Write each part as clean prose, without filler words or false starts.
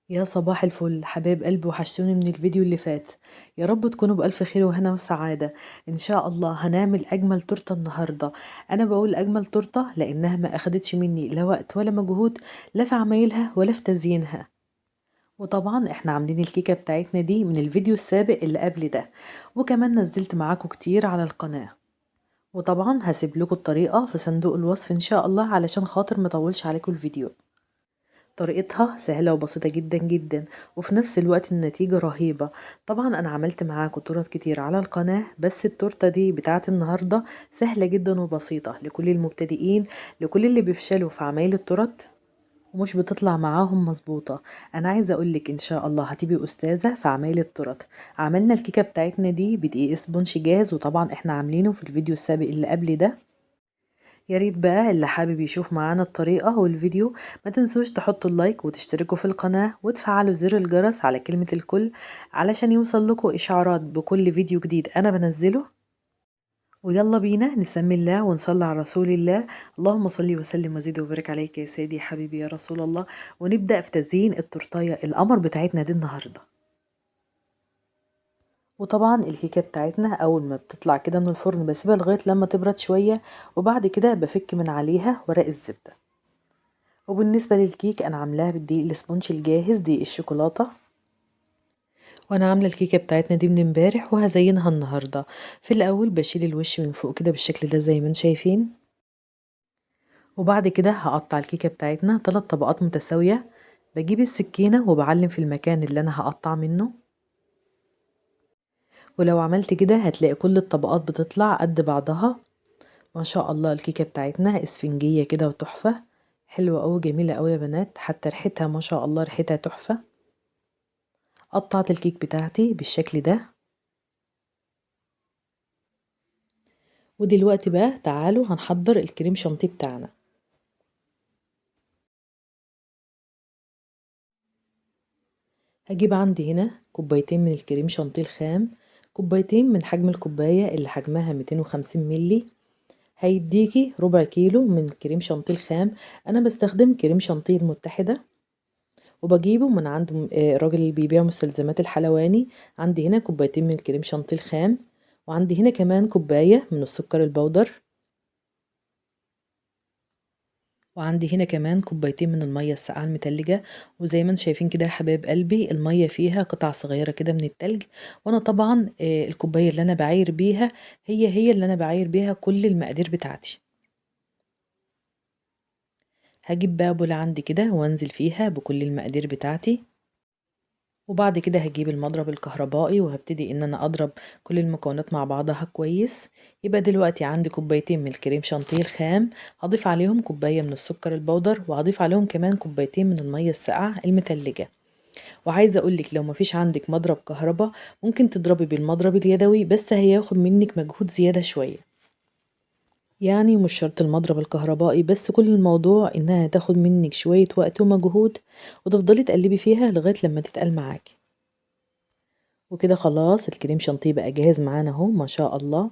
يا صباح الفل حبايب قلبي، وحشتوني من الفيديو اللي فات. يا رب تكونوا بألف خير وهنا وسعادة. إن شاء الله هنعمل أجمل تورتة النهاردة. أنا بقول أجمل تورتة لأنها ما أخدتش مني لا وقت ولا مجهود، لا في عمايلها ولا في تزيينها. وطبعا احنا عاملين الكيكة بتاعتنا دي من الفيديو السابق اللي قبل ده، وكمان نزلت معاكم كتير على القناة. وطبعا هسيب لكم الطريقة في صندوق الوصف إن شاء الله علشان خاطر مطولش عليكم الفيديو. طريقتها سهلة وبسيطة جدا جدا، وفي نفس الوقت النتيجة رهيبة. طبعا أنا عملت معاكم تورت كتير على القناة، بس التورتة دي بتاعت النهاردة سهلة جدا وبسيطة لكل المبتدئين، لكل اللي بيفشلوا في عمايل التورت ومش بتطلع معاهم مظبوطة. أنا عايزة أقولك إن شاء الله هتبقي أستاذة في عمايل التورت. عملنا الكيكة بتاعتنا دي بدقيق اسبونج جاهز، وطبعا احنا عاملينه في الفيديو السابق اللي قبل ده. يا ريت بقى اللي حابب يشوف معانا الطريقة والفيديو ما تنسوش تحطوا اللايك وتشتركوا في القناة وتفعلوا زر الجرس على كلمة الكل علشان يوصل لكم إشعارات بكل فيديو جديد أنا بنزله. ويلا بينا نسمي الله ونصلي على رسول الله. اللهم صل وسلم وزد وبارك عليك يا سيدي حبيبي يا رسول الله. ونبدأ في تزيين التورتاية القمر بتاعتنا دي النهاردة. وطبعا الكيكة بتاعتنا أول ما بتطلع كده من الفرن بسيبها لغاية لما تبرد شوية، وبعد كده بفك من عليها ورق الزبدة. وبالنسبة للكيك أنا عاملاها بالدقيق الاسبونج الجاهز، دقيق الشوكولاتة. وأنا عاملة الكيكة بتاعتنا دي من امبارح وهزينها النهاردة. في الأول بشيل الوش من فوق كده بالشكل ده زي ما انتم شايفين، وبعد كده هقطع الكيكة بتاعتنا 3 طبقات متساوية. بجيب السكينة وبعلم في المكان اللي أنا هقطع منه، ولو عملت كده هتلاقي كل الطبقات بتطلع قد بعضها. ما شاء الله الكيكة بتاعتنا اسفنجية كده وتحفة، حلوة أوي جميلة أوي يا بنات، حتى ريحتها ما شاء الله ريحتها تحفة. قطعت الكيك بتاعتي بالشكل ده. ودلوقتي بقى تعالوا هنحضر الكريم شانتيه بتاعنا. هجيب عندي هنا كوبايتين من الكريم شانتيه الخام، كوبايتين من حجم الكوباية اللي حجمها 250 ملي، هيديكي ربع كيلو من الكريم شانتيه الخام. انا بستخدم كريم شانتيه المتحدة، وبجيبه من عند الراجل اللي بيبيع مستلزمات الحلواني. عندي هنا كوبايتين من الكريم شانتيه الخام، وعندي هنا كمان كوباية من السكر البودر، وعندي هنا كمان كوبايتين من المية الساقعة المتلجة. وزي ما انتم شايفين كده يا حبايب قلبي المية فيها قطع صغيرة كده من التلج. وانا طبعا الكوباية اللي انا بعاير بيها هي اللي انا بعاير بيها كل المقادير بتاعتي. هجيب بقى بولة عندي كده وانزل فيها بكل المقادير بتاعتي، وبعد كده هجيب المضرب الكهربائي وهبتدي ان انا اضرب كل المكونات مع بعضها كويس. يبقى دلوقتي عندي كوبايتين من الكريم شانتيه الخام، هضيف عليهم كوباية من السكر البودر، وهضيف عليهم كمان كوبايتين من المية الساقعة المتلجة. وعايزة اقولك لو مفيش عندك مضرب كهرباء ممكن تضربي بالمضرب اليدوي، بس هياخد منك مجهود زيادة شوية. يعني مش شرط المضرب الكهربائي، بس كل الموضوع انها تاخد منك شوية وقت ومجهود، وتفضلي تقلبي فيها لغاية لما تتقل معاكي. وكده خلاص الكريم شانتيه بقى جاهز معانا اهو ما شاء الله.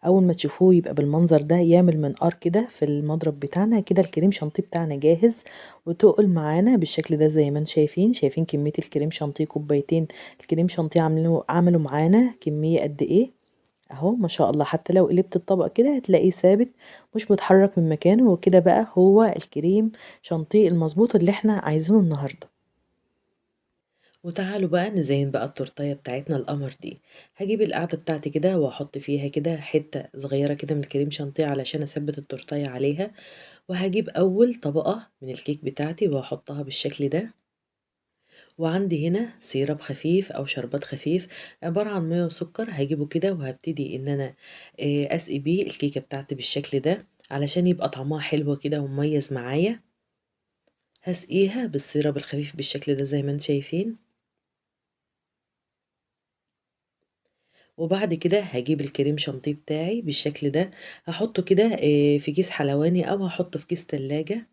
اول ما تشوفوه يبقى بالمنظر ده يعمل منقار كده في المضرب بتاعنا، كده الكريم شانتيه بتاعنا جاهز وتقل معانا بالشكل ده زي ما انتم شايفين كمية الكريم شانتيه كوبايتين. الكريم شانتيه عملوا معانا كمية قد ايه اهو ما شاء الله. حتى لو قلبت الطبق كده هتلاقيه ثابت مش بيتحرك من مكانه، وكده بقى هو الكريم شانتيه المظبوط اللي احنا عايزينه النهارده. وتعالوا بقى نزين بقى التورتايه بتاعتنا القمر دي. هجيب القاعدة بتاعتي كده واحط فيها كده حتة صغيرة كده من الكريم شانتيه علشان اثبت التورتايه عليها. وهجيب اول طبقة من الكيك بتاعتي وهحطها بالشكل ده. وعندي هنا سيرب خفيف او شربات خفيف عبارة عن مية وسكر، هجيبه كده وهبتدي ان انا اسقي بيه الكيكة بتاعتي بالشكل ده علشان يبقى طعمها حلو كده ومميز معايا. هسقيها بالسيرب الخفيف بالشكل ده زي ما انتم شايفين. وبعد كده هاجيب الكريم شانتيه بتاعي بالشكل ده، هاحطه كده في كيس حلواني أو هاحطه في كيس تلاجة.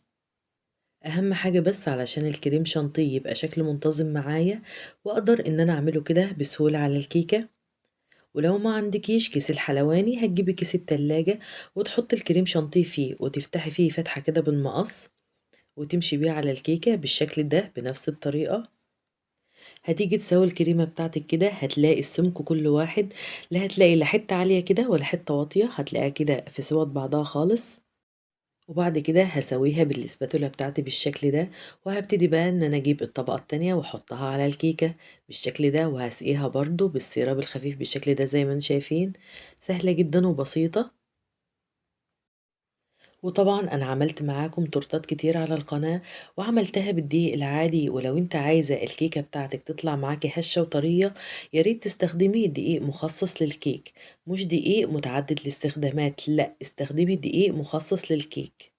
أهم حاجة بس علشان الكريم شانتيه يبقى شكله منتظم معايا وأقدر إن أنا أعمله كده بسهولة على الكيكة. ولو ما عندكيش كيس الحلواني هتجيبي كيس التلاجة وتحطي الكريم شانتيه فيه وتفتحي فيه فتحة كده بالمقص وتمشي بيه على الكيكة بالشكل ده بنفس الطريقة. هتيجي تسوي الكريمة بتاعتك كده، هتلاقي السمك كل واحد، لا هتلاقي لا حتة عالية كده ولا حتة واطية، هتلاقيها كده في سواد بعضها خالص. وبعد كده هسويها بالاسباتولا بتاعتي بالشكل ده، وهبتدي بقى ان انا اجيب الطبقة التانية واحطها على الكيكة بالشكل ده، وهسقيها برضو بالسيراب الخفيف بالشكل ده زي ما انتم شايفين. سهلة جدا وبسيطة. وطبعا انا عملت معاكم تورتات كتير على القناة، وعملتها بالدقيق العادي، ولو انت عايزة الكيكة بتاعتك تطلع معاكي هشة وطرية، ياريت تستخدمي دقيق مخصص للكيك، مش دقيق متعدد الاستخدامات، لا استخدمي دقيق مخصص للكيك.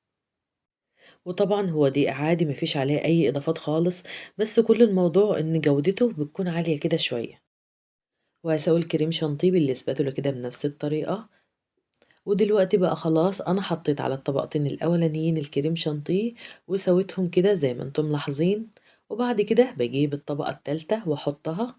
وطبعا هو دقيق عادي مفيش عليه اي اضافات خالص، بس كل الموضوع ان جودته بتكون عالية كده شوية. وهسوي الكريم شانتيه بالاسباتولا كده بنفس الطريقة. ودلوقتي بقى خلاص انا حطيت على الطبقتين الاولانيين الكريم شانتيه وسويتهم كده زي ما انتم ملاحظين. وبعد كده بجيب الطبقة التالتة واحطها،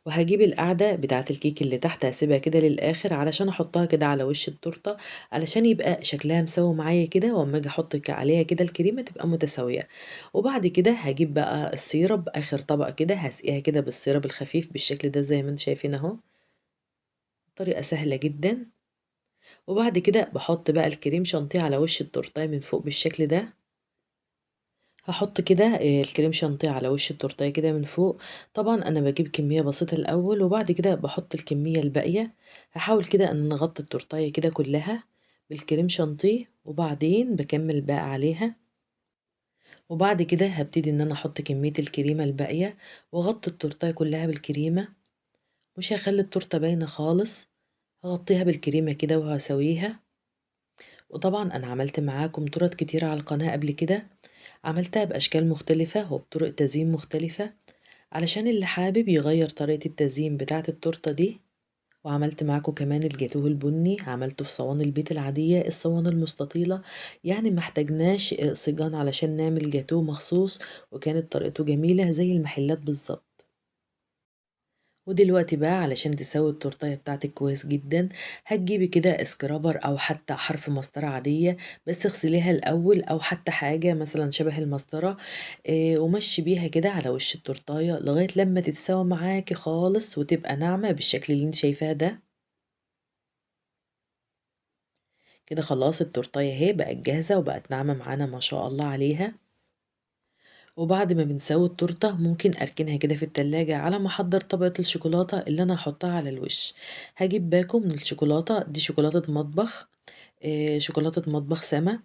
وهجيب القاعدة بتاعة الكيك اللي تحت هسيبها كده للآخر علشان احطها كده على وش التورتة، علشان يبقى شكلها مساوي معايا كده، واما اجي احط عليها كده الكريمة تبقى متساوية. وبعد كده هجيب بقى السيرب اخر طبقة كده، هسقيها كده بالسيرب الخفيف بالشكل ده زي ما انتم شايفين اهو. طريقة سهلة جدا. وبعد كده باحط بقى الكريم شانتيه على وش التورتاية من فوق بالشكل ده. هاحط كده الكريم شانتيه على وش التورتاية كده من فوق. طبعًا أنا باجيب كمية بسيطة الأول، وبعد كده باحط الكمية الباقية. هاحاول كده إن أنا أغطي التورتاية كده كلها بالكريم شانتيه، وبعدين باكمل الباقي عليها. وبعد كده هابتدي إن أنا أحط كمية الكريمة الباقية، وأغطي التورتاية كلها بالكريمة، مش هاخلي التورتة باينة خالص. هاغطيها بالكريمة كده وهاسويها. وطبعًا أنا عملت معاكم تورت كتيرة على القناة قبل كده، عملتها بأشكال مختلفة وبطرق تزيين مختلفة، علشان اللي حابب يغير طريقة التزيين بتاعة التورتة دي. وعملت معاكم كمان الجاتوه البني، عملته في صواني البيت العادية، الصواني المستطيلة، يعني محتاجناش صيجان علشان نعمل جاتوه مخصوص، وكانت طريقته جميلة زي المحلات بالظبط. ودلوقتي بقى علشان تسوي التورتاية بتاعتك كويس جدا، هتجيبي كده اسكرابر او حتى حرف مسطرة عادية، بس اغسليها الاول، او حتى حاجة مثلا شبه المسطرة. ومشي بيها كده على وش التورتاية لغاية لما تتساوي معاكي خالص وتبقى ناعمة بالشكل اللي انت شايفاه ده. كده خلاص التورتاية اهي بقت جاهزة وبقت ناعمة معانا ما شاء الله عليها. وبعد ما بنسوي التورتة ممكن اركنها كده في التلاجة على ما احضر طبقة الشوكولاتة اللي انا هحطها على الوش. هجيب باكو من الشوكولاتة دي، شوكولاتة مطبخ، شوكولاتة مطبخ سما.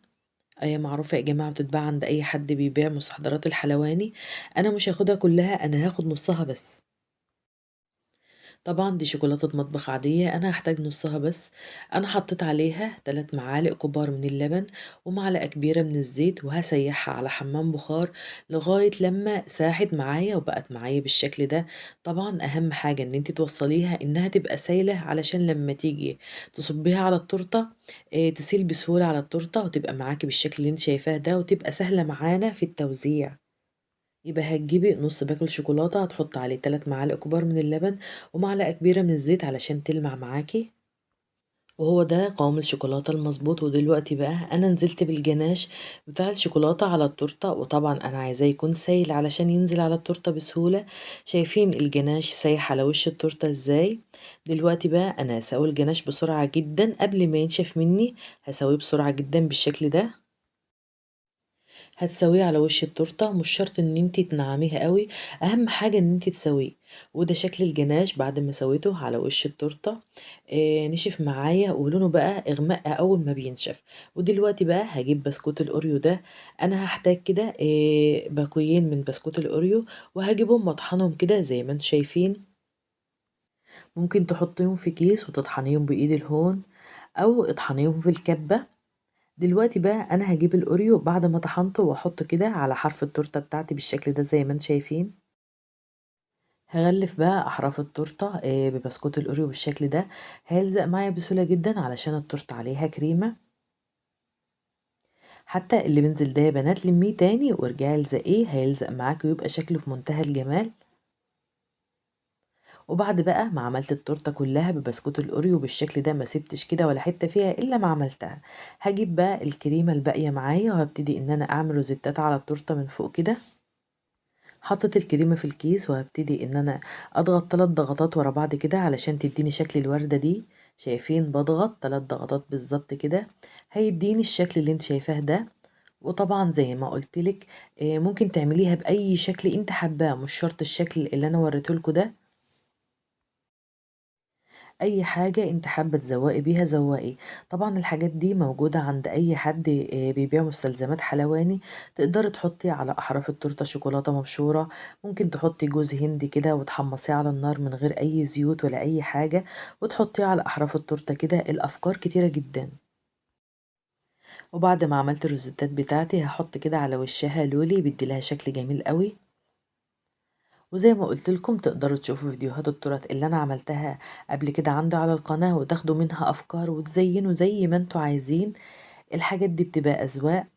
معروفة يا جماعة، بتتباع عند اي حد بيبيع مستحضرات الحلواني. انا مش هاخدها كلها، انا هاخد نصها بس. طبعًا دي شوكولاتة مطبخ عادية، أنا هاحتاج نُصّها بس. أنا حطيت عليها 3 معالق كبار من اللبن، ومعلقة كبيرة من الزيت، وهاسيّحها على حمام بخار لغاية لمّا ساحت معايا وبقت معايا بالشكل ده. طبعًا أهم حاجة إن أنتِ توصّليها إنها تبقى سايلة، علشان لمّا تيجي تصُبّيها على التورتة تسيل بسهولة على التورتة، وتبقى معاكِ بالشكل اللي أنتِ شايفاه ده، وتبقى سهلة معانا في التوزيع. يبقى هتجيبي نص باكل شوكولاتة، هتحطي عليه 3 معالق كبار من اللبن، ومعلقة كبيرة من الزيت علشان تلمع معاكِ. وهو ده قوام الشوكولاتة المضبوط. ودلوقتي بقى أنا نزلت بالجناش بتاع الشوكولاتة على التورتة، وطبعًا أنا عايزاه يكون سايل علشان ينزل على التورتة بسهولة. شايفين الجناش سايح على وش التورتة إزاي؟ دلوقتي بقى أنا هاسوي الجناش بسرعة جدًا قبل ما ينشف مني، هاسويه بسرعة جدًا بالشكل ده. هتسويه على وش التورتة، مش شرط ان انتي تنعميها قوي، اهم حاجة ان انتي تسويه. وده شكل الجناش بعد ما سويته على وش التورتة. نشف معايا ولونه بقى اغمق اول ما بينشف. ودلوقتي بقى هجيب بسكوت الاوريو ده. انا هحتاج كده باكوين من بسكوت الاوريو، وهجيبهم مطحنهم كده زي ما انتم شايفين. ممكن تحطيهم في كيس وتطحنيهم بايد الهون، او اطحنيهم في الكبة. دلوقتي بقى انا هجيب الاوريو بعد ما طحنته واحط كده على حرف التورته بتاعتي بالشكل ده زي ما انتم شايفين. هغلف بقى احراف التورته ببسكوت الاوريو بالشكل ده. هيلزق معايا بسهوله جدا علشان التورته عليها كريمه. حتى اللي بينزل ده يا بنات لميه تاني وارجعي الزقيه، هيلزق معاكي ويبقى شكله في منتهى الجمال. وبعد بقى ما عملت التورته كلها ببسكوت الاوريو بالشكل ده، ما سبتش كده ولا حته فيها الا ما عملتها. هجيب بقى الكريمه الباقيه معايا، وهبتدي ان انا اعمل روزيتات على التورته من فوق كده. حطيت الكريمة في الكيس وهبتدي ان انا اضغط 3 ضغطات ورا بعض كده علشان تديني شكل الوردة دي. شايفين؟ بضغط 3 ضغطات بالظبط كده هيديني الشكل اللي انت شايفاه ده. وطبعا زي ما قلتلك ممكن تعمليها بأي شكل انت حباه، مش شرط الشكل اللي انا وريتهولكوا ده. اي حاجة انت حابة تزوقي بيها زوقي. طبعا الحاجات دي موجودة عند اي حد بيبيع مستلزمات حلواني. تقدري تحطي على احراف التورتة شوكولاتة مبشورة، ممكن تحطي جوز هندي كده وتحمصيه على النار من غير اي زيوت ولا اي حاجة، وتحطيه على احراف التورتة كده. الافكار كتيرة جدا. وبعد ما عملت الروزيتات بتاعتي هحط كده على وشها لولي بيديلها شكل جميل قوي. وزي ما قلت لكم تقدروا تشوفوا فيديوهات التورت اللي انا عملتها قبل كده عندي على القناة وتاخدوا منها افكار وتزينوا زي ما انتوا عايزين. الحاجات دي بتبقى اذواق.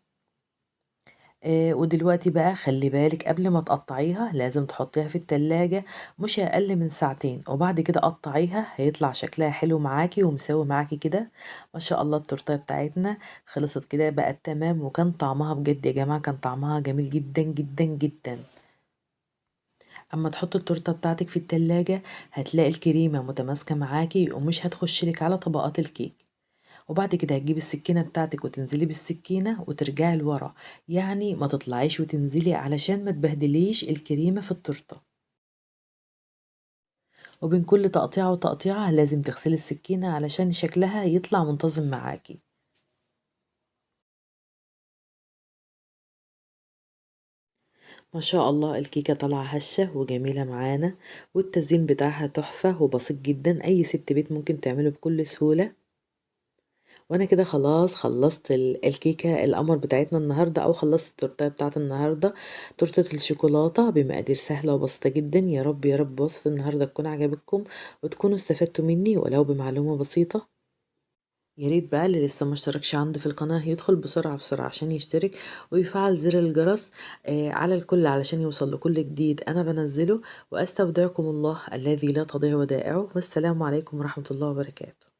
ودلوقتي بقى خلي بالك قبل ما تقطعيها لازم تحطيها في التلاجة مش اقل من ساعتين، وبعد كده قطعيها هيطلع شكلها حلو معاكي ومساوي معاكي كده. ما شاء الله التورتة بتاعتنا خلصت كده بقت تمام، وكان طعمها بجد يا جماعة كان طعمها جميل جدا جدا جدا. اما تحط التورته بتاعتك في التلاجة هتلاقي الكريمة متماسكة معاكي ومش هتخشلك على طبقات الكيك. وبعد كده هتجيبي السكينة بتاعتك وتنزلي بالسكينة وترجعي لورا، يعني ما تطلعيش وتنزلي علشان ما تبهدليش الكريمة في التورته. وبين كل تقطيعة وتقطيعة لازم تغسلي السكينة علشان شكلها يطلع منتظم معاكي. ما شاء الله الكيكة طالعة هشة وجميلة معانا، والتزيين بتاعها تحفة وبسيط جدا، اي ست بيت ممكن تعمله بكل سهولة. وانا كده خلاص خلصت الكيكة القمر بتاعتنا النهاردة، او خلصت التورتة بتاعت النهاردة. تورتة الشوكولاتة بمقادير سهلة وبسيطة جدا. يا رب يا رب وصفة النهاردة تكون عجبتكم وتكونوا استفدتوا مني ولو بمعلومة بسيطة. يا ريت بقى اللي لسه ما اشتركش عندي في القناة يدخل بسرعة بسرعة عشان يشترك ويفعل زر الجرس على الكل علشان يوصل لكل جديد انا بنزله. واستودعكم الله الذي لا تضيع ودائعه، والسلام عليكم ورحمة الله وبركاته.